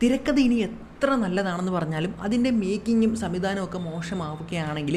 തിരക്കഥ ഇനി എത്ര നല്ലതാണെന്ന് പറഞ്ഞാലും അതിൻ്റെ മേക്കിങ്ങും സംവിധാനവും ഒക്കെ മോശമാവുകയാണെങ്കിൽ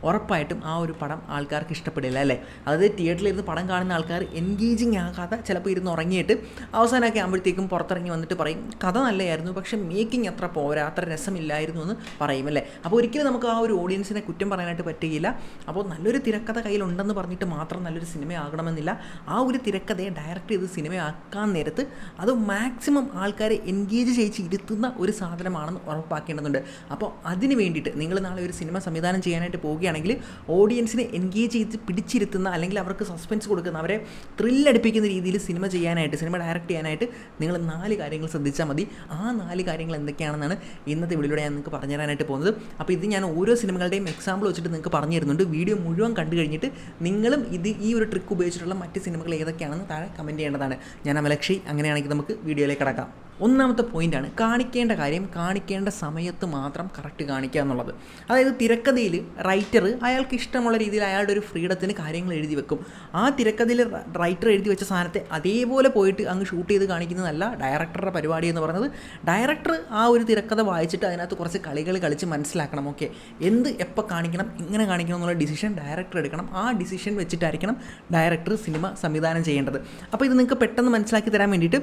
ഉറപ്പായിട്ടും ആ ഒരു പടം ആൾക്കാർക്ക് ഇഷ്ടപ്പെടില്ല അല്ലേ. അതായത് തിയേറ്ററിലിരുന്ന് പടം കാണുന്ന ആൾക്കാർ എൻഗേജിങ് ആകാതെ ചിലപ്പോൾ ഇരുന്ന് ഉറങ്ങിയിട്ട് അവസാനമൊക്കെ ആകുമ്പോഴത്തേക്കും പുറത്തിറങ്ങി വന്നിട്ട് പറയും കഥ നല്ലതായിരുന്നു, പക്ഷേ മേക്കിംഗ് അത്ര പോരാ, അത്ര രസമില്ലായിരുന്നു എന്ന് പറയും അല്ലേ. അപ്പോൾ ഒരിക്കലും നമുക്ക് ആ ഒരു ഓഡിയൻസിനെ കുറ്റം പറയാനായിട്ട് പറ്റുകയില്ല. അപ്പോൾ നല്ലൊരു തിരക്കഥ കയ്യിലുണ്ടെന്ന് പറഞ്ഞിട്ട് മാത്രം നല്ലൊരു സിനിമയാകണമെന്നില്ല. ആ ഒരു തിരക്കഥയെ ഡയറക്റ്റ് ചെയ്ത് സിനിമയാക്കാൻ നേരത്ത് അത് മാക്സിമം ആൾക്കാരെ എൻഗേജ് ചെയ്ത് ഇരുത്തുന്ന ഒരു സാധനമാണെന്ന് ഉറപ്പാക്കേണ്ടതുണ്ട്. അപ്പോൾ അതിന് വേണ്ടിയിട്ട് നിങ്ങൾ നാളെ ഒരു സിനിമ സംവിധാനം ചെയ്യാനായിട്ട് പോവുകയാണെങ്കിൽ ഓഡിയൻസിനെ എൻഗേജ് ചെയ്ത് പിടിച്ചിരുത്തുന്ന, അല്ലെങ്കിൽ അവർക്ക് സസ്പെൻസ് കൊടുക്കുന്ന, അവരെ ത്രില്ലടിപ്പിക്കുന്ന രീതിയിൽ സിനിമ ചെയ്യാനായിട്ട്, സിനിമ ഡയറക്റ്റ് ചെയ്യാനായിട്ട് നിങ്ങൾ 4 കാര്യങ്ങൾ ശ്രദ്ധിച്ചാൽ മതി. ആ 4 കാര്യങ്ങൾ എന്തൊക്കെയാണെന്നാണ് ഇന്നത്തെ വീഡിയോയിലൂടെ ഞാൻ നിങ്ങൾക്ക് പറഞ്ഞു തരാനായിട്ട് പോകുന്നത്. അപ്പോൾ ഇത് ഞാൻ ഓരോ സിനിമകളുടെയും എക്സാമ്പിൾ വെച്ചിട്ട് നിങ്ങൾക്ക് പറഞ്ഞു തരുന്നുണ്ട്. വീഡിയോ മുഴുവൻ കണ്ടു കഴിഞ്ഞിട്ട് നിങ്ങളും ഈ ഒരു ട്രിക്ക് ഉപയോഗിച്ചിട്ടുള്ള മറ്റ് സിനിമകൾ ഏതൊക്കെയാണെന്ന് താഴെ കമൻറ്റ് ചെയ്യേണ്ടതാണ്. ഞാൻ അമലക്ഷി. അങ്ങനെയാണെങ്കിൽ നമുക്ക് വീഡിയോയിലേക്ക് കടക്കാം. ഒന്നാമത്തെ പോയിൻ്റാണ് കാണിക്കേണ്ട കാര്യം കാണിക്കേണ്ട സമയത്ത് മാത്രം കറക്റ്റ് കാണിക്കുക എന്നുള്ളത്. അതായത് തിരക്കഥയിൽ റൈറ്റർ അയാൾക്ക് ഇഷ്ടമുള്ള രീതിയിൽ അയാളുടെ ഒരു ഫ്രീഡത്തിന് കാര്യങ്ങൾ എഴുതി വെക്കും. ആ തിരക്കഥയിൽ റൈറ്റർ എഴുതി വെച്ച സാധനത്തെ അതേപോലെ പോയിട്ട് അങ്ങ് ഷൂട്ട് ചെയ്ത് കാണിക്കുന്നതല്ല ഡയറക്ടറുടെ പരിപാടി എന്ന് പറയുന്നത്. ഡയറക്ടർ ആ ഒരു തിരക്കഥ വായിച്ചിട്ട് അതിനകത്ത് കുറച്ച് കളികൾ കളിച്ച് മനസ്സിലാക്കണം. ഓക്കെ, എന്ത് എപ്പോൾ കാണിക്കണം, എങ്ങനെ കാണിക്കണം എന്നുള്ള ഡിസിഷൻ ഡയറക്ടർ എടുക്കണം. ആ ഡിസിഷൻ വെച്ചിട്ടായിരിക്കണം ഡയറക്ടർ സിനിമ സംവിധാനം ചെയ്യേണ്ടത്. അപ്പോൾ ഇത് നിങ്ങൾക്ക് പെട്ടെന്ന് മനസ്സിലാക്കി തരാൻ വേണ്ടിയിട്ട്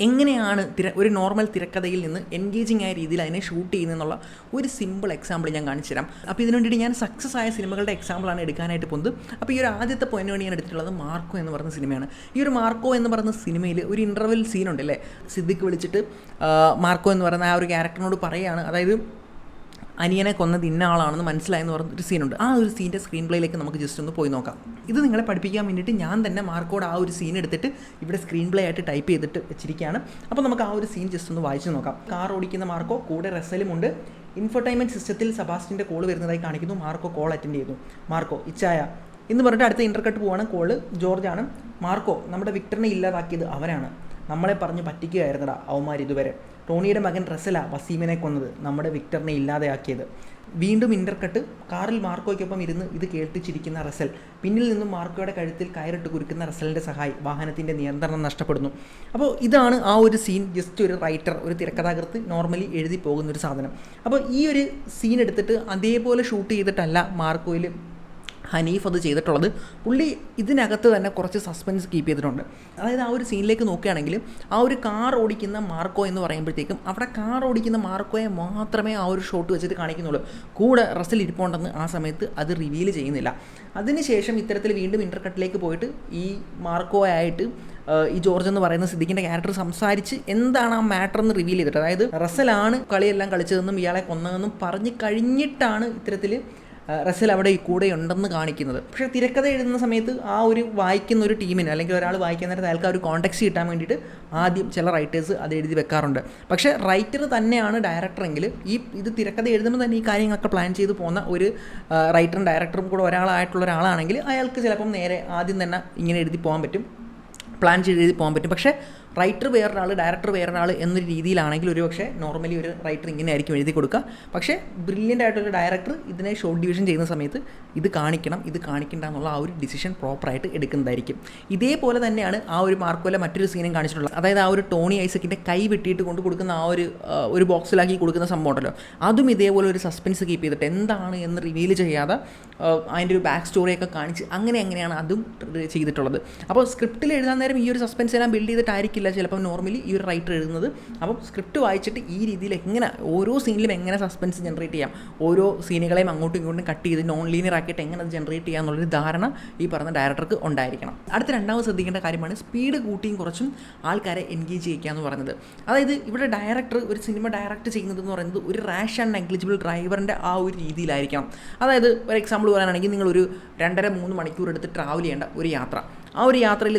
എങ്ങനെയാണ് ഒരു നോർമൽ തിരക്കഥയിൽ നിന്ന് എൻഗേജിങ് ആയ രീതിയിൽ അതിനെ ഷൂട്ട് ചെയ്യുന്നതെന്നുള്ള ഒരു സിമ്പിൾ എക്സാമ്പിൾ ഞാൻ കാണിച്ചു തരാം. അപ്പോൾ ഇതിനു വേണ്ടിയിട്ട് ഞാൻ സക്സസ് ആയ സിനിമകളുടെ എക്സാമ്പിളാണ് എടുക്കാനായിട്ട് പോകുന്നത്. അപ്പോൾ ഈ ഒരു ആദ്യത്തെ പോയിന്റ് വേണ്ടി ഞാൻ എടുത്തിട്ടുള്ളത് മാർക്കോ എന്ന് പറയുന്ന സിനിമയാണ്. ഈ ഒരു മാർക്കോ എന്ന് പറയുന്ന സിനിമയിൽ ഒരു ഇൻ്റർവെൽ സീനുണ്ട് അല്ലേ. സിദ്ദിഖ് വിളിച്ചിട്ട് മാർക്കോ എന്ന് പറയുന്ന ആ ഒരു ക്യാരക്ടറിനോട് പറയുകയാണ്, അതായത് അനിയനെ കൊന്നത് ഇന്ന ആളാണെന്ന് മനസ്സിലായെന്ന് പറഞ്ഞൊരു സീനുണ്ട്. ആ ഒരു സീൻ്റെ സ്ക്രീൻ പ്ലേയിലേക്ക് നമുക്ക് ജസ്റ്റ് ഒന്ന് പോയി നോക്കാം. ഇത് നിങ്ങളെ പഠിപ്പിക്കാൻ വേണ്ടിയിട്ട് ഞാൻ തന്നെ മാർക്കോട് ആ ഒരു സീൻ എടുത്തിട്ട് ഇവിടെ സ്ക്രീൻ പ്ലേ ആയിട്ട് ടൈപ്പ് ചെയ്തിട്ട് വെച്ചിരിക്കുകയാണ്. അപ്പോൾ നമുക്ക് ആ ഒരു സീൻ ജസ്റ്റ് ഒന്ന് വായിച്ച് നോക്കാം. കാർ ഓടിക്കുന്ന മാർക്കോ, കൂടെ റസലുമുണ്ട്. ഇൻഫർടൈൻമെൻറ്റ് സിസ്റ്റത്തിൽ സെബാസ്റ്റിൻ്റെ കോൾ വരുന്നതായി കാണിക്കുന്നു. മാർക്കോ കോൾ അറ്റൻഡ് ചെയ്യുന്നു. മാർക്കോ ഇച്ചായ എന്ന് പറഞ്ഞിട്ട് അടുത്ത ഇൻ്റർകട്ട് പോവാണ്. കോള് ജോർജാണ്. മാർക്കോ നമ്മുടെ വിക്ടറിനെ ഇല്ലാതാക്കിയത് അവരാണ്. നമ്മളെ പറഞ്ഞ് പറ്റിക്കുകയായിരുന്നടാ അവന്മാർ ഇതുവരെ. ടോണിയുടെ മകൻ റസല വസീമിനെ കൊന്നത്, നമ്മുടെ വിക്ടറിനെ ഇല്ലാതെയാക്കിയത്. വീണ്ടും ഇൻ്റർകട്ട്. കാറിൽ മാർക്കോയ്ക്കൊപ്പം ഇരുന്ന് ഇത് കേൾപ്പിച്ചിരിക്കുന്ന റസൽ. പിന്നിൽ നിന്നും മാർക്കോയുടെ കഴുത്തിൽ കയറിട്ട് കുരുക്കുന്ന റസലിൻ്റെ സഹായി. വാഹനത്തിൻ്റെ നിയന്ത്രണം നഷ്ടപ്പെടുന്നു. അപ്പോൾ ഇതാണ് ആ ഒരു സീൻ. ജസ്റ്റ് ഒരു റൈറ്റർ, ഒരു തിരക്കഥാകൃത്ത് നോർമലി എഴുതി പോകുന്നൊരു സാധനം. അപ്പോൾ ഈ ഒരു സീൻ എടുത്തിട്ട് അതേപോലെ ഷൂട്ട് ചെയ്തിട്ടല്ല മാർക്കോയിൽ ഹനീഫ് അത് ചെയ്തിട്ടുള്ളത്. പുള്ളി ഇതിനകത്ത് തന്നെ കുറച്ച് സസ്പെൻസ് കീപ്പ് ചെയ്തിട്ടുണ്ട്. അതായത് ആ ഒരു സീനിലേക്ക് നോക്കുകയാണെങ്കിൽ ആ ഒരു കാർ ഓടിക്കുന്ന മാർക്കോ എന്ന് പറയുമ്പോഴത്തേക്കും അവിടെ കാർ ഓടിക്കുന്ന മാർക്കോയെ മാത്രമേ ആ ഒരു ഷോട്ട് വെച്ചിട്ട് കാണിക്കുന്നുള്ളൂ. കൂടെ റസൽ ഇരിപ്പുണ്ടെന്ന് ആ സമയത്ത് അത് റിവീൽ ചെയ്യുന്നില്ല. അതിനുശേഷം ഇത്തരത്തിൽ വീണ്ടും ഇൻ്റർകട്ടിലേക്ക് പോയിട്ട് ഈ മാർക്കോയായിട്ട് ഈ ജോർജ് എന്ന് പറയുന്ന സിദ്ദിഖിൻ്റെ ക്യാരക്ടർ സംസാരിച്ച് എന്താണ് ആ മാറ്റർ എന്ന് റിവീൽ ചെയ്തിട്ട്, അതായത് റസലാണ് കളിയെല്ലാം കളിച്ചതെന്നും ഇയാളെ കൊന്നതെന്നും പറഞ്ഞ് കഴിഞ്ഞിട്ടാണ് ഇത്തരത്തിൽ റസൽ അവിടെ ഈ കൂടെ ഉണ്ടെന്ന് കാണിക്കുന്നത്. പക്ഷേ തിരക്കഥ എഴുതുന്ന സമയത്ത് ആ ഒരു വായിക്കുന്ന ഒരു ടീമിന്, അല്ലെങ്കിൽ ഒരാൾ വായിക്കുന്ന നേരത്തെ അയാൾക്ക് ആ ഒരു കോണ്ടെക്സ്റ്റ് കിട്ടാൻ വേണ്ടിയിട്ട് ആദ്യം ചില റൈറ്റേഴ്സ് അത് എഴുതി വെക്കാറുണ്ട്. പക്ഷേ റൈറ്റർ തന്നെയാണ് ഡയറക്ടറെങ്കിൽ ഇത് തിരക്കഥ എഴുതുമ്പോൾ തന്നെ ഈ കാര്യങ്ങളൊക്കെ പ്ലാൻ ചെയ്ത് പോകുന്ന ഒരു റൈറ്ററും ഡയറക്ടറും കൂടെ ഒരാളായിട്ടുള്ള ഒരാളാണെങ്കിൽ അയാൾക്ക് ചിലപ്പം നേരെ ആദ്യം തന്നെ ഇങ്ങനെ എഴുതി പോകാൻ പറ്റും, പ്ലാൻ ചെയ്ത് എഴുതി പോകാൻ പറ്റും. പക്ഷേ റൈറ്റർ വേറൊരാൾ, ഡയറക്ടർ വേറൊരാൾ എന്നൊരു രീതിയിലാണെങ്കിൽ ഒരു പക്ഷേ നോർമലി ഒരു റൈറ്റർ ഇങ്ങനെ ആയിരിക്കും എഴുതി കൊടുക്കുക. പക്ഷേ ബ്രില്യൻ്റ് ആയിട്ടൊരു ഡയറക്ടർ ഇതിനെ ഷോർട്ട് ഡിവിഷൻ ചെയ്യുന്ന സമയത്ത് ഇത് കാണിക്കണം, ഇത് കാണിക്കണ്ട എന്നുള്ള ആ ഒരു ഡിസിഷൻ പ്രോപ്പറായിട്ട് എടുക്കുന്നതായിരിക്കും. ഇതേപോലെ തന്നെയാണ് ആ ഒരു മാർക്കോയിലെ മറ്റൊരു സീനും കാണിച്ചിട്ടുള്ളത്. അതായത് ആ ഒരു ടോണി ഐസക്കിൻ്റെ കൈ വെട്ടിയിട്ട് കൊണ്ട് കൊടുക്കുന്ന ആ ഒരു ബോക്സിലാക്കി കൊടുക്കുന്ന സംഭവം ഉണ്ടല്ലോ, അതും ഇതേപോലെ ഒരു സസ്പെൻസ് കീപ്പ് ചെയ്തിട്ട് എന്താണ് എന്ന് റിവീൽ ചെയ്യാതെ അതിൻ്റെ ഒരു ബാക്ക് സ്റ്റോറിയൊക്കെ കാണിച്ച് അങ്ങനെയാണ് അതും ചെയ്തിട്ടുള്ളത്. അപ്പോൾ സ്ക്രിപ്റ്റിൽ എഴുതാൻ നേരം ഈ ഒരു സസ്പെൻസ് എല്ലാം ബിൽഡ് ചെയ്തിട്ടായിരിക്കില്ല ചിലപ്പോൾ നോർമലി ഈ ഒരു റൈറ്റർ എഴുതുന്നത്. അപ്പം സ്ക്രിപ്റ്റ് വായിച്ചിട്ട് ഈ രീതിയിൽ എങ്ങനെ ഓരോ സീനിലും എങ്ങനെ സസ്പെൻസ് ജനറേറ്റ് ചെയ്യാം, ഓരോ സീനുകളെയും അങ്ങോട്ടും ഇങ്ങോട്ടും കട്ട് ചെയ്ത് നോൺ ലീനിയർ ആക്കിയിട്ട് എങ്ങനെ അത് ജനറേറ്റ് ചെയ്യാം എന്നുള്ളൊരു ധാരണ ഈ പറഞ്ഞ ഡയറക്ടർക്ക് ഉണ്ടായിരിക്കണം. അടുത്ത രണ്ടാമത് ശ്രദ്ധിക്കേണ്ട കാര്യമാണ് സ്പീഡ് കൂട്ടിയും കുറച്ചും ആൾക്കാരെ എൻഗേജ് ചെയ്യിക്കുക എന്ന് പറയുന്നത്. അതായത് ഇവിടെ ഡയറക്ടർ ഒരു സിനിമ ഡയറക്റ്റ് ചെയ്യുന്നത് എന്ന് പറയുന്നത് ഒരു റാഷ് ആൻഡ് നെഗ്ലിജിബിൾ ഡ്രൈവറിൻ്റെ ആ ഒരു രീതിയിലായിരിക്കണം. അതായത് ഒരു എക്സാമ്പിൾ പറയാനാണെങ്കിൽ നിങ്ങളൊരു 2.5-3 മണിക്കൂർ എടുത്ത് ട്രാവൽ ചെയ്യേണ്ട ഒരു യാത്ര. ആ ഒരു യാത്രയിൽ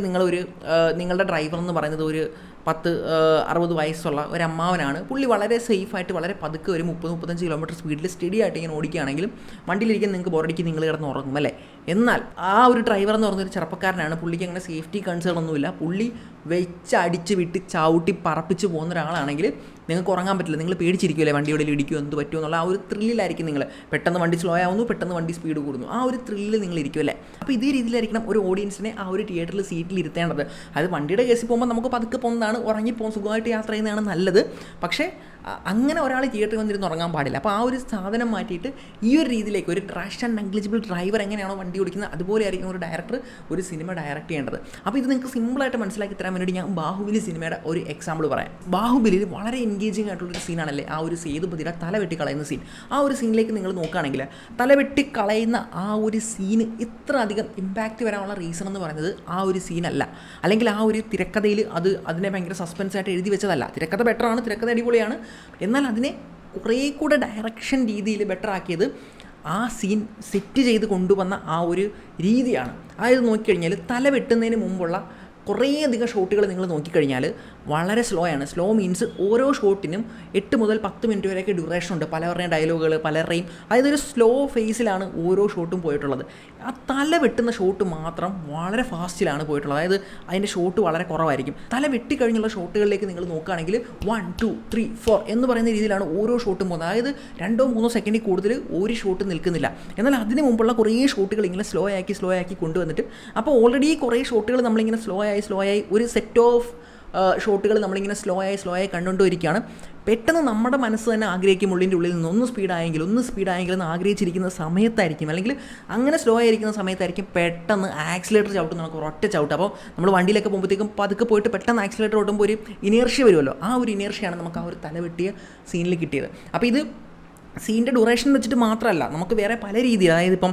നിങ്ങളുടെ ഡ്രൈവർ എന്ന് പറയുന്നത് ഒരു 10-60 വയസ്സുള്ള ഒരു അമ്മാവനാണ്. പുള്ളി വളരെ സേഫായിട്ട് വളരെ പതുക്കെ ഒരു 30-35 കിലോമീറ്റർ സ്പീഡിൽ സ്റ്റഡി ആയിട്ട് ഇങ്ങനെ ഓടിക്കുകയാണെങ്കിലും വണ്ടിയിലിരിക്കാൻ നിങ്ങൾക്ക് ബോറടിക്ക് നിങ്ങൾ കിടന്ന് ഉറങ്ങും അല്ലേ. എന്നാൽ ആ ഒരു ഡ്രൈവർ എന്ന് പറഞ്ഞൊരു ചെറുപ്പക്കാരനാണ്. പുള്ളിക്ക് അങ്ങനെ സേഫ്റ്റി കൺസേൺ ഒന്നുമില്ല. പുള്ളി വെച്ചടിച്ച് വിട്ട് ചവിട്ടി പറപ്പിച്ച് പോകുന്ന ഒരാളാണെങ്കിൽ നിങ്ങൾക്ക് ഉറങ്ങാൻ പറ്റില്ല, നിങ്ങൾ പേടിച്ചിരിക്കുമല്ലേ വണ്ടിയോടെ ഇടിക്കുമോ എന്ത് പറ്റുമോ എന്നുള്ള ആ ഒരു ത്രില്ലിലായിരിക്കും നിങ്ങൾ. പെട്ടെന്ന് വണ്ടി സ്ലോ ആവുന്നു, പെട്ടെന്ന് വണ്ടി സ്പീഡ് കൂടുന്നു, ആ ഒരു ത്രില്ലിൽ നിങ്ങൾ ഇരിക്കുമല്ലേ. അപ്പോൾ ഇതേ രീതിയിലായിരിക്കണം ഒരു ഓഡിയൻസിനെ ആ ഒരു തിയേറ്ററിൽ സീറ്റിൽ ഇരുത്തേണ്ടത്. അത് വണ്ടിയുടെ കേസിൽ പോകുമ്പോൾ നമുക്ക് പതുക്കെ പോകുന്നതാണ്, ഉറങ്ങിപ്പോകും, സുഖമായിട്ട് യാത്ര ചെയ്യുന്നതാണ് നല്ലത്. പക്ഷേ അങ്ങനെ ഒരാൾ തിയേറ്ററിൽ വന്നിരുന്ന് ഉറങ്ങാൻ പാടില്ല. അപ്പോൾ ആ ഒരു സാധനം മാറ്റിയിട്ട് ഈ ഒരു രീതിയിലേക്ക് ഒരു ട്രാഷ് ആൻഡ് നെഗ്ലിജിബിൾ ഡ്രൈവർ എങ്ങനെയാണോ വണ്ടി ഓടിക്കുന്നത് അതുപോലെ ആയിരിക്കും ഒരു ഡയറക്ടർ ഒരു സിനിമ ഡയറക്റ്റ് ചെയ്യേണ്ടത്. അപ്പോൾ ഇത് നിങ്ങൾക്ക് സിമ്പിളായിട്ട് മനസ്സിലാക്കി തരാൻ വേണ്ടി ഞാൻ ബാഹുബലി സിനിമയുടെ ഒരു എക്സാമ്പിൾ പറയാം. ബാഹുബലിയിൽ വളരെ എൻഗേജിങ് ആയിട്ടുള്ളൊരു സീനാണല്ലേ ആ ഒരു സേതുപതിയുടെ തല വെട്ടിക്കളയുന്ന സീൻ. ആ ഒരു സീനിലേക്ക് നിങ്ങൾ നോക്കുകയാണെങ്കിൽ തല വെട്ടിക്കളയുന്ന ആ ഒരു സീന് ഇത്ര അധികം ഇമ്പാക്റ്റ് വരാനുള്ള റീസൺ എന്ന് പറയുന്നത് ആ ഒരു സീനല്ല, അല്ലെങ്കിൽ ആ ഒരു തിരക്കഥയിൽ അതിനെ ഭയങ്കര സസ്പെൻസായിട്ട് എഴുതി വെച്ചതല്ല. തിരക്കഥ ബെറ്ററാണ്, തിരക്കഥ അടിപൊളിയാണ്, എന്നാൽ അതിനെ കുറേ കൂടെ ഡയറക്ഷൻ രീതിയിൽ ബെറ്റർ ആക്കിയത് ആ സീൻ സെറ്റ് ചെയ്ത് കൊണ്ടുവന്ന ആ ഒരു രീതിയാണ്. അതായത് നോക്കിക്കഴിഞ്ഞാൽ തല വെട്ടുന്നതിന് മുമ്പുള്ള കുറേയധികം ഷോട്ടുകൾ നിങ്ങൾ നോക്കിക്കഴിഞ്ഞാൽ വളരെ സ്ലോ ആണ്. സ്ലോ മീൻസ് ഓരോ ഷോട്ടിനും 8 മുതൽ 10 മിനിറ്റ് വരെയൊക്കെ ഡ്യൂറേഷൻ ഉണ്ട്. പലരുടെയും ഡയലോഗുകൾ പലരുടെയും, അതായത് ഒരു സ്ലോ ഫേസിലാണ് ഓരോ ഷോട്ടും പോയിട്ടുള്ളത്. ആ തല വെട്ടുന്ന ഷോട്ട് മാത്രം വളരെ ഫാസ്റ്റിലാണ് പോയിട്ടുള്ളത്. അതായത് അതിൻ്റെ ഷോട്ട് വളരെ കുറവായിരിക്കും. തല വെട്ടിക്കഴിഞ്ഞുള്ള ഷോട്ടുകളിലേക്ക് നിങ്ങൾ നോക്കുകയാണെങ്കിൽ 1 2 3 4 എന്ന് പറയുന്ന രീതിയിലാണ് ഓരോ ഷോട്ടും പോകുന്നത്. അതായത് 2-3 സെക്കൻഡിൽ കൂടുതൽ ഒരു ഷോട്ട് നിൽക്കുന്നില്ല. എന്നാൽ അതിന് മുമ്പുള്ള കുറേ ഷോട്ടുകൾ ഇങ്ങനെ സ്ലോ ആക്കി കൊണ്ടുവന്നിട്ട്, അപ്പോൾ ഓൾറെഡി കുറേ ഷോട്ടുകൾ നമ്മളിങ്ങനെ സ്ലോ ആയി ഒരു സെറ്റ് ഓഫ് ഷോട്ടുകൾ നമ്മളിങ്ങനെ സ്ലോ ആയി കണ്ടുകൊണ്ടിരിക്കുകയാണ്. പെട്ടെന്ന് നമ്മുടെ മനസ്സ് തന്നെ ആഗ്രഹിക്കും ഉള്ളിൻ്റെ ഉള്ളിൽ നിന്ന് ഒന്ന് സ്പീഡായെങ്കിൽ എന്ന് ആഗ്രഹിച്ചിരിക്കുന്ന സമയത്തായിരിക്കും, അല്ലെങ്കിൽ അങ്ങനെ സ്ലോ ആയിരിക്കുന്ന സമയത്തായിരിക്കും പെട്ടെന്ന് ആക്സിലേറ്റർ ചവിട്ടും, നമുക്ക് ഒരൊറ്റ ചവിട്ട്. അപ്പോൾ നമ്മൾ വണ്ടിയിലൊക്കെ പോകുമ്പോഴത്തേക്കും പതുക്കെ പോയിട്ട് പെട്ടെന്ന് ആക്സിലേറ്റർ ഓട്ടുമ്പോൾ ഒരു ഇനേർഷ്യ വരുമല്ലോ, ആ ഒരു ഇനേർഷ്യയാണ് നമുക്ക് ആ ഒരു തലവെട്ടിയ സീനിൽ കിട്ടിയത്. അപ്പോൾ ഇത് സീൻ്റെ ഡ്യൂറേഷൻ വെച്ചിട്ട് മാത്രമല്ല, നമുക്ക് വേറെ പല രീതിയിൽ, അതായത് ഇപ്പം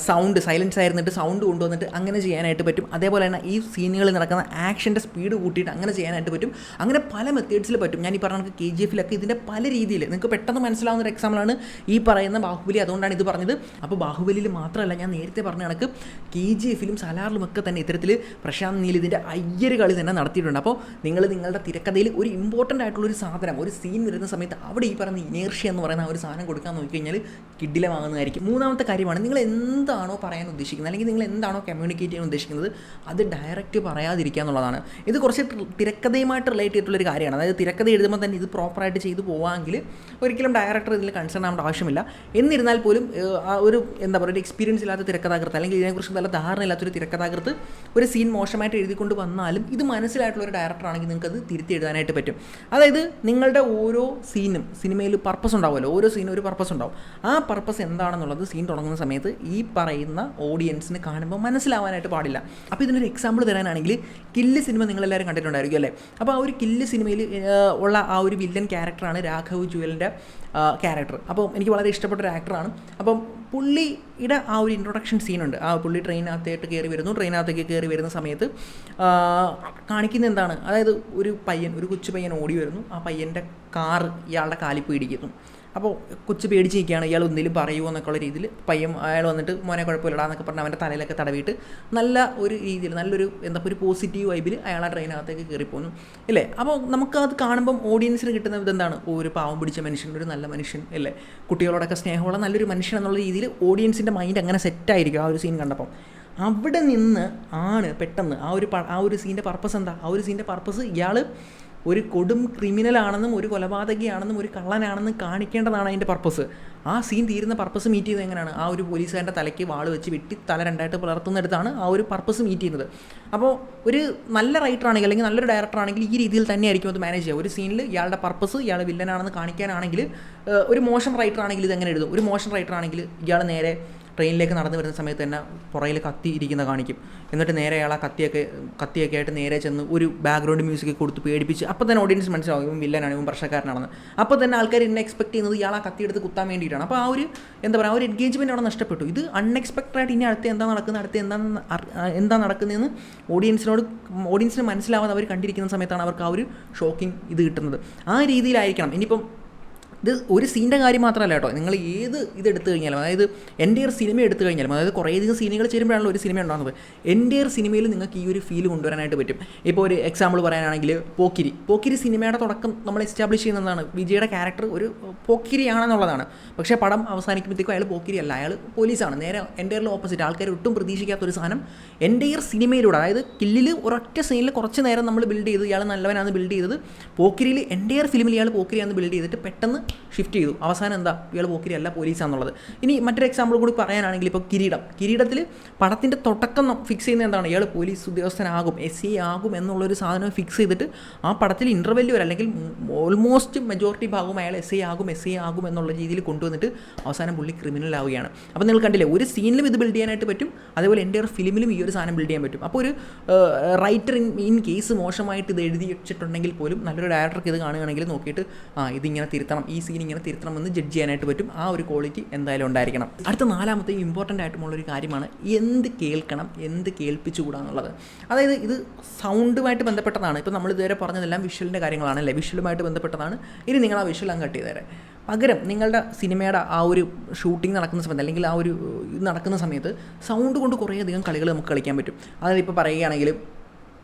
സൗണ്ട് സൈലൻസ് ആയിരുന്നിട്ട് സൗണ്ട് കൊണ്ടുവന്നിട്ട് അങ്ങനെ ചെയ്യാനായിട്ട് പറ്റും. അതേപോലെ തന്നെ ഈ സീനുകളിൽ നടക്കുന്ന ആക്ഷൻ്റെ സ്പീഡ് കൂട്ടിയിട്ട് അങ്ങനെ ചെയ്യാനായിട്ട് പറ്റും. അങ്ങനെ പല മെത്തേഡ്സിൽ പറ്റും. ഞാൻ ഈ പറഞ്ഞ നമുക്ക് KGF ഇതിൻ്റെ പല രീതിയിൽ നിങ്ങൾക്ക് പെട്ടെന്ന് മനസ്സിലാവുന്ന ഒരു എക്സാമ്പിളാണ് ഈ പറയുന്ന ബാഹുബലി. അതുകൊണ്ടാണ് ഇത് പറഞ്ഞത്. അപ്പോൾ ബാഹുബലിയിൽ മാത്രമല്ല, ഞാൻ നേരത്തെ പറഞ്ഞ കണക്ക് KGF സാലാറിലും ഒക്കെ തന്നെ ഇത്തരത്തിൽ പ്രശാന്ത് നീൽ ഇതിൻ്റെ അയ്യര് കളി തന്നെ നടത്തിയിട്ടുണ്ട്. അപ്പോൾ നിങ്ങളുടെ തിരക്കഥയിൽ ഒരു ഇമ്പോർട്ടൻ്റ് ആയിട്ടുള്ളൊരു സാധനം, ഒരു സീൻ വരുന്ന സമയത്ത് അവിടെ ഈ പറയുന്ന ഇനേർഷ്യ എന്ന് പറയുന്ന ഒരു സാധനം കൊടുക്കാൻ നോക്കിക്കഴിഞ്ഞാൽ കിഡിലെ വാങ്ങുന്നതായിരിക്കും. മൂന്നാമത്തെ കാര്യമാണ്, നിങ്ങൾ എന്താണോ പറയാൻ ഉദ്ദേശിക്കുന്നത്, അല്ലെങ്കിൽ നിങ്ങൾ എന്താണോ കമ്മ്യൂണിക്കേറ്റ് ചെയ്യാൻ ഉദ്ദേശിക്കുന്നത് അത് ഡയറക്റ്റ് പറയാതിരിക്കുക എന്നുള്ളതാണ്. ഇത് കുറച്ച് തിരക്കഥയുമായിട്ട് റിലേറ്റ് ചെയ്തിട്ടുള്ളൊരു കാര്യമാണ്. അതായത് തിരക്കഥ എഴുതുമ്പോൾ തന്നെ ഇത് പ്രോപ്പറായിട്ട് ചെയ്തു പോകാമെങ്കിൽ ഒരിക്കലും ഡയറക്ടർ ഇതിൽ കൺസേൺ ആവേണ്ട ആവശ്യമില്ല. എന്നിരുന്നാൽ പോലും ഒരു ഒരു എക്സ്പീരിയൻസ് ഇല്ലാത്ത തിരക്കഥാകൃത്ത്, അല്ലെങ്കിൽ ഇതിനെക്കുറിച്ച് നല്ല ധാരണ ഇല്ലാത്തൊരു തിരക്കഥാകൃത്ത് ഒരു സീൻ മോശമായിട്ട് എഴുതിക്കൊണ്ട് വന്നാലും ഇത് മനസ്സിലായിട്ടുള്ളൊരു ഡയറക്ടറാണെങ്കിൽ നിങ്ങൾക്ക് അത് തിരുത്തി എഴുതാനായിട്ട് പറ്റും. അതായത് നിങ്ങളുടെ ഓരോ സീനും സിനിമയിൽ പർപ്പസ് ഉണ്ടാവുമല്ലോ, ഓരോ സീനും ഒരു പർപ്പസ് ഉണ്ടാവും. ആ പർപ്പസ് എന്താണെന്നുള്ളത് സീൻ തുടങ്ങുന്ന സമയത്ത് ഈ പറയുന്ന ഓഡിയൻസിന് കാണുമ്പോൾ മനസ്സിലാവാനായിട്ട് പാടില്ല. അപ്പോൾ ഇതിനൊരു എക്സാമ്പിൾ തരാനാണെങ്കിൽ കില്ല് സിനിമ നിങ്ങളെല്ലാവരും കണ്ടിട്ടുണ്ടായിരിക്കും അല്ലേ. അപ്പോൾ ആ ഒരു കില്ല് സിനിമയിൽ ഉള്ള ആ ഒരു വില്ലൻ ക്യാരക്ടറാണ് രാഘവ് ജുവലിൻ്റെ ക്യാരക്ടർ. അപ്പോൾ എനിക്ക് വളരെ ഇഷ്ടപ്പെട്ട ഒരു ആക്ടറാണ്. അപ്പം പുള്ളിയുടെ ആ ഒരു ഇൻട്രൊഡക്ഷൻ സീനുണ്ട്. ആ പുള്ളി ട്രെയിനകത്തേക്ക് കയറി വരുന്ന സമയത്ത് കാണിക്കുന്ന എന്താണ്, അതായത് ഒരു കൊച്ചു പയ്യൻ ഓടി വരുന്നു. ആ പയ്യൻ്റെ കാർ ഇയാളുടെ കാലിൽ ഇടിക്കുന്നു. അപ്പോൾ കൊച്ചു പേടിച്ച് നിൽക്കുകയാണ്, ഇയാൾ എന്തെങ്കിലും പറയുമോ എന്നൊക്കെയുള്ള രീതിയിൽ അയാൾ വന്നിട്ട് മോനെ കുഴപ്പമില്ലടാ എന്നൊക്കെ പറഞ്ഞ് അവൻ്റെ തലയിലൊക്കെ തടവിയിട്ട് നല്ല ഒരു രീതിയിൽ നല്ലൊരു ഒരു പോസിറ്റീവ് വൈബിൽ അയാൾ ആ ട്രെയിനകത്തേക്ക് കയറിപ്പോന്നു ഇല്ലേ. അപ്പോൾ നമുക്കത് കാണുമ്പം ഓഡിയൻസിന് കിട്ടുന്ന ഇതെന്താണ്, ഒരു പാവം പിടിച്ച മനുഷ്യൻ, ഒരു നല്ല മനുഷ്യൻ അല്ലേ, കുട്ടികളോടൊക്കെ സ്നേഹമുള്ള നല്ലൊരു മനുഷ്യൻ എന്നുള്ള രീതിയിൽ ഓഡിയൻസിൻ്റെ മൈൻഡ് അങ്ങനെ സെറ്റായിരിക്കും ആ ഒരു സീൻ കണ്ടപ്പം. അവിടെ നിന്ന് ആണ് പെട്ടെന്ന് ആ ഒരു സീൻ്റെ പർപ്പസ് എന്താ, ആ ഒരു സീൻ്റെ പർപ്പസ് ഇയാൾ ഒരു കൊടും ക്രിമിനലാണെന്നും ഒരു കൊലപാതകിയാണെന്നും ഒരു കള്ളനാണെന്നും കാണിക്കേണ്ടതാണ് അതിൻ്റെ പർപ്പസ്. ആ സീൻ തീരുന്ന പർപ്പസ് മീറ്റ് ചെയ്യുന്നത് എങ്ങനെയാണ്, ആ ഒരു പോലീസുകാരൻ്റെ തലയ്ക്ക് വാൾ വെച്ച് വെട്ടി തല രണ്ടായിട്ട് പിളർത്തുന്നിടത്താണ് ആ ഒരു പർപ്പസ് മീറ്റ് ചെയ്യുന്നത്. അപ്പോൾ ഒരു നല്ല റൈറ്റർ ആണെങ്കിൽ, അല്ലെങ്കിൽ നല്ലൊരു ഡയറക്ടർ ആണെങ്കിൽ ഈ രീതിയിൽ തന്നെയായിരിക്കും അത് മാനേജ് ചെയ്യുക. ഒരു സീനിൽ ഇയാളുടെ പർപ്പസ് ഇയാൾ വില്ലനാണെന്ന് കാണിക്കാനാണെങ്കിൽ, ഒരു മോശം റൈറ്റർ ആണെങ്കിൽ ഇതെങ്ങനെ എഴുതും. ഒരു മോശം റൈറ്റർ ആണെങ്കിൽ ഇയാൾ നേരെ ട്രെയിനിലേക്ക് നടന്നു വരുന്ന സമയത്ത് തന്നെ പുറയിൽ കത്തി ഇരിക്കുന്ന കാണിക്കും. എന്നിട്ട് നേരെ അയാൾ ആ കത്തിയൊക്കെ ആയിട്ട് നേരെ ചെന്ന് ഒരു ബാക്ക്ഗ്രൗണ്ട് മ്യൂസിക് കൊടുത്ത് പേടിപ്പിച്ച് അപ്പോൾ തന്നെ ഓഡിയൻസ് മനസ്സിലാവും ഇവൻ വില്ലനാണ്, ഇവൻ പ്രശ്നക്കാരനാണെന്ന്. അപ്പോൾ തന്നെ ആൾക്കാർ എന്നെ എക്സ്പെക്ട് ചെയ്യുന്നത് ഇയാൾ ആ കത്തി എടുത്ത് കുത്താൻ വേണ്ടിയിട്ടാണ്. അപ്പോൾ ആ ഒരു ആ ഒരു എൻഗേജ്മെൻറ്റ് അവിടെ നഷ്ടപ്പെട്ടു. ഇത് അൺഎക്സ്പെക്റ്റഡ് ആയിട്ട് ഇനി അടുത്ത് എന്താ നടക്കുന്നതെന്ന് ഓഡിയൻസിന് മനസ്സിലാവാതെ അവർ കണ്ടിരിക്കുന്ന സമയത്താണ് അവർക്ക് ആ ഒരു ഷോക്കിംഗ് ഇത് കിട്ടുന്നത്. ആ രീതിയിലായിരിക്കണം. ഇനിയിപ്പം ഇത് ഒരു സീൻ്റെ കാര്യം മാത്രമല്ല കേട്ടോ, നിങ്ങൾ ഏത് ഇതെടുത്തു കഴിഞ്ഞാലും, അതായത് എൻ്റെ ഒരു സിനിമ എടുത്തു കഴിഞ്ഞാലും, അതായത് കുറേയധികം സീനുകൾ ചേരുമ്പോഴാണല്ലോ ഒരു സിനിമ ഉണ്ടാകുന്നത്. എൻ്റെ ഒരു സിനിമയിൽ നിങ്ങൾക്ക് ഈ ഒരു ഫീൽ കൊണ്ടുവരാനായിട്ട് പറ്റും. ഇപ്പോൾ ഒരു എക്സാമ്പിൾ പറയാനാണെങ്കിൽ പോക്കിരി സിനിമയുടെ തുടക്കം നമ്മൾ എസ്റ്റാബ്ലിഷ് ചെയ്യുന്നതാണ്. വിജയുടെ ക്യാരക്ടർ ഒരു പോക്കിരിയാണെന്നുള്ളതാണ്. പക്ഷേ പടം അവസാനിക്കുമ്പോഴത്തേക്കും അയാൾ പോക്കിരിയല്ല, അയാൾ പോലീസാണ്. നേരെ എൻ്റെ ഓപ്പോസിറ്റ്, ആൾക്കാർ ഒട്ടും പ്രതീക്ഷിക്കാത്തൊരു സാധനം എൻ്റെ സിനിമയിലൂടെ, അതായത് കില്ലിൽ ഒരൊറ്റ സീനിൽ കുറച്ച് നേരം നമ്മൾ ബിൽഡ് ചെയ്ത് ഇയാൾ നല്ലവനാണ് ബിൽഡ് ചെയ്തത്. പോക്കിരിയിൽ എൻ്റെ ഫിലിമിൽ ഇയാൾ പോക്കിരിയാണെന്ന് ബിൽഡ് ചെയ്തിട്ട് പെട്ടെന്ന് ഷിഫ്റ്റ് ചെയ്തു. അവസാനം എന്താ, ഇയാൾ പോക്കിരി അല്ല, പോലീസാണെന്നുള്ളത്. ഇനി മറ്റൊരു എക്സാമ്പിൾ കൂടി പറയാനാണെങ്കിൽ ഇപ്പോൾ കിരീടത്തിൽ പടത്തിൻ്റെ തുടക്കം ഫിക്സ് ചെയ്യുന്നത് എന്താണ്, ഇയാൾ പോലീസ് ഉദ്യോഗസ്ഥനാകും, SI ആകും എന്നുള്ളൊരു സാധനം ഫിക്സ് ചെയ്തിട്ട് ആ പടത്തിൽ ഇൻ്റർവെല്ല് വരെ അല്ലെങ്കിൽ ഓൾമോസ്റ്റ് മെജോറിറ്റി ഭാഗവും അയാൾ SI ആകും എന്നുള്ള രീതിയിൽ കൊണ്ടുവന്നിട്ട് അവസാനം പുള്ളി ക്രിമിനൽ ആവുകയാണ്. അപ്പോൾ നിങ്ങൾ കണ്ടില്ലേ, ഒരു സീനിലും ഇത് ബിൽഡ് ചെയ്യാനായിട്ട് പറ്റും, അതേപോലെ എൻ്റെ ഫിലിമിലും ഈ ഒരു സാധനം ബിൽഡ് ചെയ്യാൻ പറ്റും. അപ്പോൾ ഒരു റൈറ്റർ ഇൻ കേസ് മോശമായിട്ട് ഇത് എഴുതി വെച്ചിട്ടുണ്ടെങ്കിൽ പോലും നല്ലൊരു ഡയറക്ടർക്ക് ഇത് കാണുകയാണെങ്കിൽ നോക്കിയിട്ട് ഇതിങ്ങനെ തിരുത്തണം, ഈ സീൻ ഇങ്ങനെ തിരുത്തണം എന്ന് ജഡ്ജ് ചെയ്യാനായിട്ട് പറ്റും. ആ ഒരു ക്വാളിറ്റി എന്തായാലും ഉണ്ടായിരിക്കണം. അടുത്ത നാലാമത്തെയും ഇമ്പോർട്ടൻ്റ് ആയിട്ടുള്ളൊരു കാര്യമാണ് എന്ത് കേൾക്കണം, എന്ത് കേൾപ്പിച്ചുകൂടാ എന്നുള്ളത്. അതായത് ഇത് സൗണ്ടുമായിട്ട് ബന്ധപ്പെട്ടതാണ്. ഇപ്പോൾ നമ്മൾ ഇതുവരെ പറഞ്ഞതെല്ലാം വിഷ്വലിൻ്റെ കാര്യങ്ങളാണല്ലേ, വിഷ്വലുമായിട്ട് ബന്ധപ്പെട്ടതാണ്. ഇനി നിങ്ങൾ ആ വിഷ്വൽ അങ്ങ് കട്ട് ചെയ്തേരെ. പകരം നിങ്ങളുടെ സിനിമയുടെ ആ ഒരു ഷൂട്ടിംഗ് നടക്കുന്ന സമയത്ത് അല്ലെങ്കിൽ ആ ഒരു ഇത് നടക്കുന്ന സമയത്ത് സൗണ്ട് കൊണ്ട് കുറേയധികം കളികൾ നമുക്ക് കളിക്കാൻ പറ്റും. അതായത് ഇപ്പോൾ പറയുകയാണെങ്കിൽ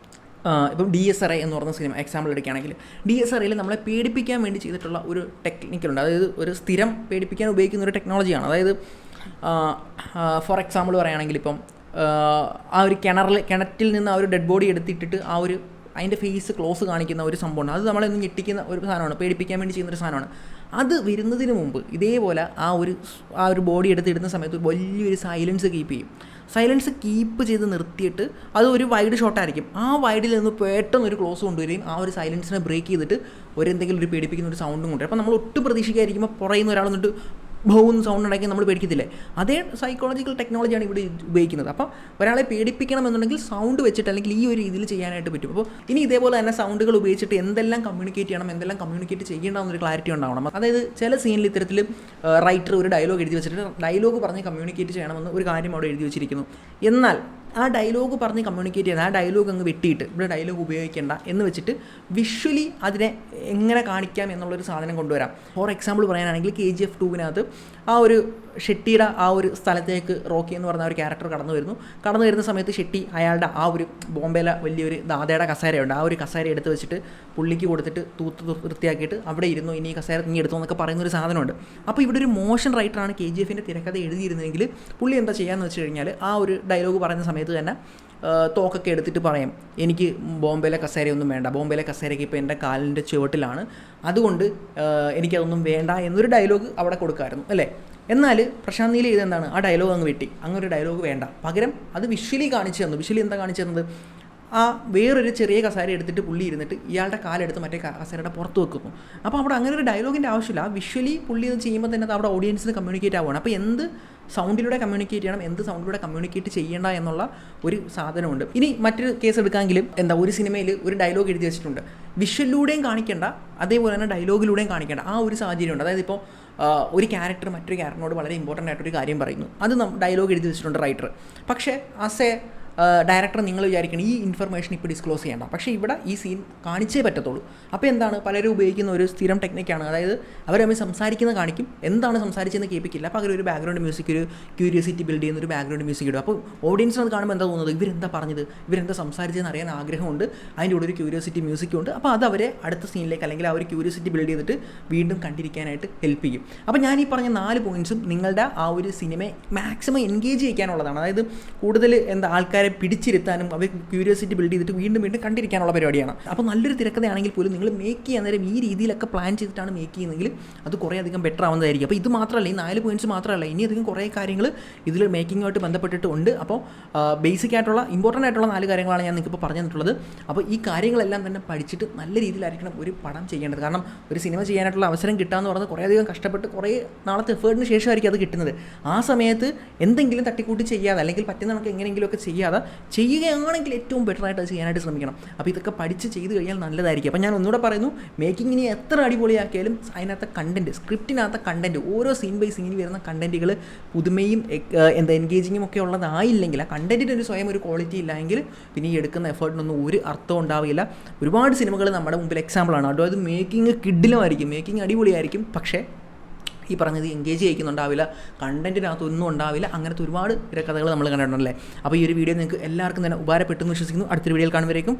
ഇപ്പം DSRI എന്ന് പറഞ്ഞ സിനിമ എക്സാമ്പിൾ എടുക്കുകയാണെങ്കിൽ, DSRIയിൽ നമ്മളെ പേടിപ്പിക്കാൻ വേണ്ടി ചെയ്തിട്ടുള്ള ഒരു ടെക്നിക്കുണ്ട്. അതായത് ഒരു സ്ഥിരം പേടിപ്പിക്കാൻ ഉപയോഗിക്കുന്ന ഒരു ടെക്നോളജിയാണ്. അതായത് ഫോർ എക്സാമ്പിൾ പറയുകയാണെങ്കിൽ ഇപ്പം ആ ഒരു കിണറ്റിൽ നിന്ന് ആ ഒരു ഡെഡ് ബോഡി എടുത്തിട്ടിട്ട് ആ ഒരു അതിൻ്റെ ഫേസ് ക്ലോസ് കാണിക്കുന്ന ഒരു സംഭവമാണ്. അത് നമ്മളൊന്ന് ഞെട്ടിക്കുന്ന ഒരു സാധനമാണ്, പേടിപ്പിക്കാൻ വേണ്ടി ചെയ്യുന്നൊരു സാധനമാണ്. അത് വരുന്നതിന് മുമ്പ് ഇതേപോലെ ആ ഒരു ബോഡി എടുത്തിടുന്ന സമയത്ത് വലിയൊരു സൈലൻസ് കീപ്പ് ചെയ്യും. സൈലൻസ് കീപ്പ് ചെയ്ത് നിർത്തിയിട്ട് അത് ഒരു വൈഡ് ഷോട്ടായിരിക്കും. ആ വൈഡിൽ നിന്ന് പെട്ടെന്ന് ഒരു ക്ലോസ് കൊണ്ടുവരികയും ആ ഒരു സൈലൻസിനെ ബ്രേക്ക് ചെയ്തിട്ട് എന്തെങ്കിലും ഒരു പേടിപ്പിക്കുന്ന ഒരു സൗണ്ടും കൊണ്ടുവരും. അപ്പോൾ നമ്മൾ ഒട്ടും പ്രതീക്ഷിക്കാതിരിക്കുമ്പോൾ പുറയുന്ന ഒരാൾ വന്നിട്ട് ബഹുന്ന് സൗണ്ട് ഉണ്ടാക്കി നമ്മൾ പേടിക്കത്തില്ലേ, അതേ സൈക്കോളജിക്കൽ ടെക്നോളജിയാണ് ഇവിടെ ഉപയോഗിക്കുന്നത്. അപ്പോൾ ഒരാളെ പേടിപ്പിക്കണമെന്നുണ്ടെങ്കിൽ സൗണ്ട് വെച്ചിട്ട് അല്ലെങ്കിൽ ഈ ഒരു രീതിയിൽ ചെയ്യാനായിട്ട് പറ്റും. അപ്പോൾ ഇനി ഇതേപോലെ തന്നെ സൗണ്ടുകൾ ഉപയോഗിച്ചിട്ട് എന്തെല്ലാം കമ്മ്യൂണിക്കേറ്റ് ചെയ്യണം, എന്തെല്ലാം കമ്മ്യൂണിക്കേറ്റ് ചെയ്യേണ്ടതെന്നൊരു ക്ലാരിറ്റി ഉണ്ടാവണം. അതായത് ചില സീനിൽ ഇത്തരത്തിൽ റൈറ്റർ ഒരു ഡയലോഗ് എഴുതി വെച്ചിട്ട് ഡയലോഗ് പറഞ്ഞ് കമ്മ്യൂണിക്കേറ്റ് ചെയ്യണമെന്ന് ഒരു കാര്യം അവിടെ എഴുതി വെച്ചിരിക്കുന്നു. എന്നാൽ ആ ഡയലോഗ് പറഞ്ഞ് കമ്മ്യൂണിക്കേറ്റ് ചെയ്യുന്ന ആ ഡയലോഗ് അങ്ങ് വെട്ടിയിട്ട് ഇവിടെ ഡയലോഗ് ഉപയോഗിക്കേണ്ട എന്ന് വെച്ചിട്ട് വിഷ്വലി അതിനെ എങ്ങനെ കാണിക്കാം എന്നുള്ളൊരു സാധനം കൊണ്ടുവരാം. ഫോർ എക്സാമ്പിൾ പറയാനാണെങ്കിൽ KGF 2 ആ ഒരു ഷെട്ടിയുടെ ആ ഒരു സ്ഥലത്തേക്ക് റോക്കി എന്ന് പറഞ്ഞ ഒരു ക്യാരക്ടർ കടന്നു വരുന്ന സമയത്ത് ഷെട്ടി അയാളുടെ ആ ഒരു ബോംബെയിലെ വലിയൊരു ദാദയുടെ കസേരയുണ്ട്, ആ ഒരു കസേര എടുത്ത് വെച്ചിട്ട് പുള്ളിക്ക് കൊടുത്തിട്ട് തൂത്ത് വൃത്തിയാക്കിയിട്ട് അവിടെ ഇരുന്നു, ഇനി ഈ കസേര നീ എടുത്തു എന്നൊക്കെ പറയുന്നൊരു സാധനമുണ്ട്. അപ്പോൾ ഇവിടെ ഒരു മോഷൻ റൈറ്ററാണ് KGFൻ്റെ തിരക്കഥ എഴുതിയിരുന്നെങ്കിൽ പുള്ളി എന്താ ചെയ്യാന്ന് വെച്ച് കഴിഞ്ഞാൽ ആ ഒരു ഡയലോഗ് പറയുന്ന സമയത്ത് തന്നെ തോക്കൊക്കെ എടുത്തിട്ട് പറയും, എനിക്ക് ബോംബെയിലെ കസേരയൊന്നും വേണ്ട, ബോംബെയിലെ കസേരയ്ക്ക് ഇപ്പോൾ എൻ്റെ കാലിൻ്റെ ചുവട്ടിലാണ്, അതുകൊണ്ട് എനിക്കതൊന്നും വേണ്ട എന്നൊരു ഡയലോഗ് അവിടെ കൊടുക്കാമായിരുന്നു അല്ലേ. എന്നാൽ പ്രശാന്ത് നീൽ ചെയ്തെന്താണ്, ആ ഡയലോഗ് അങ്ങ് വെട്ടി, അങ്ങനെ ഒരു ഡയലോഗ് വേണ്ട, പകരം അത് വിഷ്വലി കാണിച്ചു തന്നു. വിഷ്വലി എന്താ കാണിച്ചു തന്നത്, ആ വേറൊരു ചെറിയ കസേര എടുത്തിട്ട് പുള്ളി ഇരുന്നിട്ട് ഇയാളുടെ കാലെടുത്ത് മറ്റേ കസേരയുടെ പുറത്ത് വെക്കുന്നു. അപ്പോൾ അവിടെ അങ്ങനെ ഒരു ഡയലോഗിൻ്റെ ആവശ്യമില്ല, ആ വിഷ്വലി പുള്ളി ഇത് ചെയ്യുമ്പോൾ തന്നെ അത് അവിടെ ഓഡിയൻസിന് കമ്മ്യൂണിക്കേറ്റ് ആവുകയാണ്. അപ്പോൾ എന്ത് സൗണ്ടിലൂടെ കമ്മ്യൂണിക്കേറ്റ് ചെയ്യണം, എന്ത് സൗണ്ടിലൂടെ കമ്മ്യൂണിക്കേറ്റ് ചെയ്യേണ്ട എന്നുള്ള ഒരു സാധനമുണ്ട്. ഇനി മറ്റൊരു കേസ് എടുക്കാമെങ്കിലും ഒരു സിനിമയിൽ ഒരു ഡയലോഗ് എഴുതി വെച്ചിട്ടുണ്ട്, വിഷ്വലിലൂടെയും കാണിക്കേണ്ട അതേപോലെ തന്നെ ഡയലോഗിലൂടെയും കാണിക്കേണ്ട ആ ഒരു സാഹചര്യമുണ്ട്. അതായത് ഇപ്പോൾ ഒരു ക്യാരക്ടർ മറ്റൊരു ക്യാരക്ടറിനോട് വളരെ ഇമ്പോർട്ടൻ്റ് ആയിട്ടൊരു കാര്യം പറയുന്നു, അത് ഡയലോഗ് എഴുതി വെച്ചിട്ടുണ്ട് റൈറ്റർ. പക്ഷേ ആസ് എ ഡയറക്ടർ നിങ്ങൾ വിചാരിക്കണം ഈ ഇൻഫർമേഷൻ ഇപ്പോൾ ഡിസ്ക്ലോസ് ചെയ്യേണ്ട, പക്ഷേ ഇവിടെ ഈ സീൻ കാണിച്ചേ പറ്റത്തുള്ളൂ. അപ്പോൾ എന്താണ്, പലരും ഉപയോഗിക്കുന്ന ഒരു സ്ഥിരം ടെക്നിക്കാണ്. അതായത് അവർ തമ്മിൽ സംസാരിക്കുന്നത് കാണിക്കും, എന്താണ് സംസാരിച്ചതെന്ന് കേൾപ്പിക്കില്ല, പകരം ഒരു ബാക്ക്ഗ്രൗണ്ട് മ്യൂസിക്, ഒരു ക്യൂരിയോസിറ്റി ബിൽഡ് ചെയ്യുന്ന ഒരു ബാക്ക്ഗ്രൗണ്ട് മ്യൂസിക് ഇടും. അപ്പോൾ ഓഡിയൻസിന് അത് കാണുമ്പോൾ എന്താ തോന്നുന്നത്, ഇവരെന്താ പറഞ്ഞത്, ഇവരെന്താ സംസാരിച്ചതെന്ന് അറിയാൻ ആഗ്രഹമുണ്ട്, അതിൻ്റെ കൂടെ ഒരു ക്യൂരിയോസിറ്റി മ്യൂസിക്കും ഉണ്ട്. അപ്പോൾ അത് അവരെ അടുത്ത സീനിലേക്ക് അല്ലെങ്കിൽ ആ ഒരു ക്യൂരിയോസിറ്റി ബിൽഡ് ചെയ്തിട്ട് വീണ്ടും കണ്ടിരിക്കാനായിട്ട് ഹെൽപ്പ് ചെയ്യും. അപ്പോൾ ഞാൻ ഈ പറഞ്ഞ 4 പോയിൻറ്റ്സും നിങ്ങളുടെ ആ ഒരു സിനിമയെ മാക്സിമം എൻഗേജ് ചെയ്യിക്കാനുള്ളതാണ്. അതായത് കൂടുതൽ ആൾക്കാരെ പിടിച്ചിരുത്താനും അവർ ക്യൂരിയോസിറ്റി ബിൽഡ് ചെയ്തിട്ട് വീണ്ടും കണ്ടിരിക്കാനുള്ള പരിപാടിയാണ്. അപ്പോൾ നല്ലൊരു തിരക്കഥയാണെങ്കിൽ പോലും നിങ്ങൾ മേക്ക് ചെയ്യാൻ നേരം ഈ രീതിയിലൊക്കെ പ്ലാൻ ചെയ്തിട്ടാണ് മേക്ക് ചെയ്യുന്നതെങ്കിൽ അത് കുറേ അധികം ബെറ്റർ ആവുന്നതായിരിക്കും. അപ്പോൾ ഇത് മാത്രമല്ല, ഈ 4 പോയിൻറ്റ്സ് മാത്രമല്ല, ഇനിയധികം കുറേ കാര്യങ്ങൾ ഇതിൽ മേക്കിങ്ങുമായിട്ട് ബന്ധപ്പെട്ടിട്ടുണ്ട്. അപ്പോൾ ബേസിക് ആയിട്ടുള്ള ഇമ്പോർട്ടൻ്റ് ആയിട്ടുള്ള 4 കാര്യങ്ങളാണ് ഞാൻ നിങ്ങൾക്ക് ഇപ്പോൾ പറഞ്ഞു തന്നിട്ടുള്ളത്. അപ്പോൾ ഈ കാര്യങ്ങളെല്ലാം തന്നെ പഠിച്ചിട്ട് നല്ല രീതിയിലായിരിക്കണം ഒരു പടം ചെയ്യേണ്ടത്. കാരണം ഒരു സിനിമ ചെയ്യാനായിട്ടുള്ള അവസരം കിട്ടാമെന്ന് പറഞ്ഞാൽ കുറേ അധികം കഷ്ടപ്പെട്ട് കുറേ നാളത്തെ എഫേർട്ടിന് ശേഷമായിരിക്കും അത് കിട്ടുന്നത്. ആ സമയത്ത് എന്തെങ്കിലും തട്ടിക്കൂട്ടി ചെയ്യാതെ അല്ലെങ്കിൽ പറ്റുന്ന നമുക്ക് എങ്ങനെയെങ്കിലുമൊക്കെ ചെയ്യാതെ ചെയ്യാതെ ചെയ്യുകയാണെങ്കിൽ ഏറ്റവും ബെറ്ററായിട്ട് അത് ചെയ്യാനായിട്ട് ശ്രമിക്കണം. അപ്പോൾ ഇതൊക്കെ പഠിച്ച് ചെയ്ത് കഴിഞ്ഞാൽ നല്ലതായിരിക്കും. അപ്പോൾ ഞാൻ ഒന്നുകൂടെ പറയുന്നു, മേക്കിങ്ങിനെ എത്ര അടിപൊളിയാക്കിയാലും അതിനകത്ത് കണ്ടൻറ്റ്, സ്ക്രിപ്റ്റിനകത്ത് കണ്ടൻറ്റ്, ഓരോ സീൻ ബൈ സീനിൽ വരുന്ന കണ്ടൻറ്റുകൾ പുതുമയും എൻഗേജിങ്ങും ഒക്കെ ഉള്ളതായില്ലെങ്കിൽ, ആ കണ്ടൻറ്റിന് ഒരു സ്വയം ഒരു ക്വാളിറ്റി ഇല്ലെങ്കിൽ പിന്നെ ഈ എടുക്കുന്ന എഫേർട്ടിനൊന്നും ഒരു അർത്ഥം ഉണ്ടാവില്ല. ഒരുപാട് സിനിമകൾ നമ്മുടെ മുമ്പിൽ എക്സാമ്പിളാണ്. അതായത് മേക്കിംഗ് കിഡിലുമായിരിക്കും, മേക്കിംഗ് അടിപൊളിയായിരിക്കും, പക്ഷേ ഈ പറഞ്ഞത് എൻഗേജ് ചെയ്യിക്കുന്നുണ്ടാവില്ല, കണ്ടൻറ്റിനകത്തൊന്നും ഉണ്ടാവില്ല. അങ്ങനത്തെ ഒരുപാട് കഥകൾ നമ്മൾ കണ്ടിട്ടുണ്ടല്ലേ. അപ്പോൾ ഈ ഒരു വീഡിയോ നിങ്ങൾക്ക് എല്ലാവർക്കും തന്നെ ഉപകാരപ്പെട്ടെന്ന് വിശ്വസിക്കുന്നു. അടുത്തൊരു വീഡിയോയിൽ കാണുമ്പോഴേക്കും